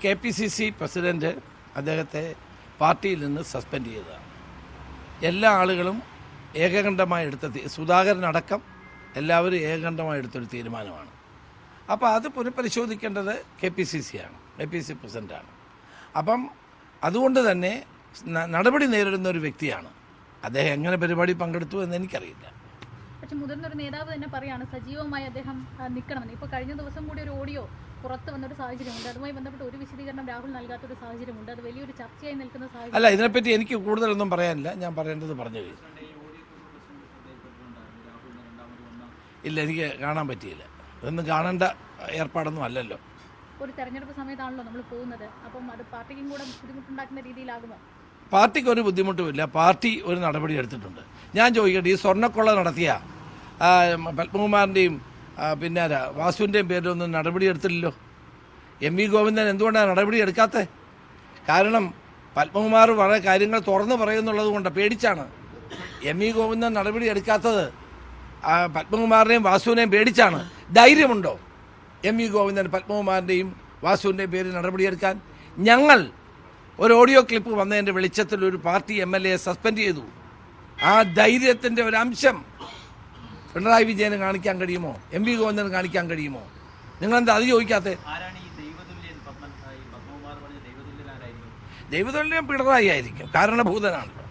KPCC president അദ്ദേഹത്തെ പാർട്ടിയിൽ നിന്ന് സസ്പെൻഡ് ചെയ്തതാണ്. എല്ലാ ആളുകളും ഏകകണ്ഠമായി സുധാകരനടക്കം എല്ലാവരും ഏകകണ്ഠമായി എടുത്തൊരു തീരുമാനമാണ്. അപ്പോൾ അത് പുനഃപരിശോധിക്കേണ്ടത് KPCC ആണ്, KPCC പ്രസിഡന്റാണ്. അപ്പം അതുകൊണ്ട് തന്നെ നടപടി നേരിടുന്ന ഒരു വ്യക്തിയാണ് അദ്ദേഹം. എങ്ങനെ പരിപാടി പങ്കെടുത്തു എന്ന് എനിക്കറിയില്ല. പക്ഷെ മുതിർന്നൊരു നേതാവ് തന്നെ പറയാണ് സജീവമായി അദ്ദേഹം നിൽക്കണമെന്ന്. ഇപ്പോൾ കഴിഞ്ഞ ദിവസം കൂടി ഒരു ഓഡിയോ പുറത്ത് വന്നൊരു സാഹചര്യമുണ്ട്. അതുമായി ബന്ധപ്പെട്ട് ഒരു വിശദീകരണം രാഹുൽ നൽകാത്തൊരു സാഹചര്യമുണ്ട്. അത് വലിയൊരു ചർച്ചയായി നിൽക്കുന്ന സാഹചര്യം. അല്ല, ഇതിനെപ്പറ്റി എനിക്ക് കൂടുതലൊന്നും പറയാനില്ല. ഞാൻ പറയേണ്ടത് പറഞ്ഞു കഴിഞ്ഞു. ഇല്ല, എനിക്ക് കാണാൻ പറ്റിയില്ല. ഇതൊന്നും കാണേണ്ട ഏർപ്പാടൊന്നും അല്ലല്ലോ. ഒരു തെരഞ്ഞെടുപ്പ് സമയത്താണല്ലോ നമ്മൾ പോകുന്നത്. അപ്പം അത് പാർട്ടിക്കും കൂടെ ബുദ്ധിമുട്ടുണ്ടാക്കുന്ന രീതിയിലാകുമോ? പാർട്ടിക്ക് ഒരു ബുദ്ധിമുട്ടുമില്ല. പാർട്ടി ഒരു നടപടി എടുത്തിട്ടുണ്ട്. ഞാൻ ചോദിക്കട്ടെ, ഈ സ്വർണ്ണക്കൊള്ള നടത്തിയ പത്മകുമാറിൻ്റെയും പിന്നെ വാസുവിൻ്റെയും പേരിലൊന്നും നടപടി എടുത്തില്ലല്ലോ. MV ഗോവിന്ദൻ എന്തുകൊണ്ടാണ് നടപടി എടുക്കാത്തത്? കാരണം പത്മകുമാർ വളരെ കാര്യങ്ങൾ തുറന്നു പറയുന്നുള്ളത് കൊണ്ട് പേടിച്ചാണ്. MV ഗോവിന്ദൻ നടപടി എടുക്കാത്തത് പത്മകുമാറിനെയും വാസുവിനെയും പേടിച്ചാണ്. ധൈര്യമുണ്ടോ MV ഗോവിന്ദൻ പത്മകുമാറിൻ്റെയും വാസുവിൻ്റെയും പേരിൽ നടപടിയെടുക്കാൻ? ഞങ്ങൾ ഒരു ഓഡിയോ ക്ലിപ്പ് വന്നതിൻ്റെ വെളിച്ചത്തിൽ ഒരു പാർട്ടി MLA സസ്പെൻഡ് ചെയ്തു. ആ ധൈര്യത്തിൻ്റെ ഒരു അംശം പിണറായി വിജയന് കാണിക്കാൻ കഴിയുമോ? MV ഗോവിന്ദന് കാണിക്കാൻ കഴിയുമോ? നിങ്ങളെന്താ അത് ചോദിക്കാത്തത്? ദൈവതുല്യം പിണറായി ആയിരിക്കും, കാരണഭൂതനാണല്ലോ.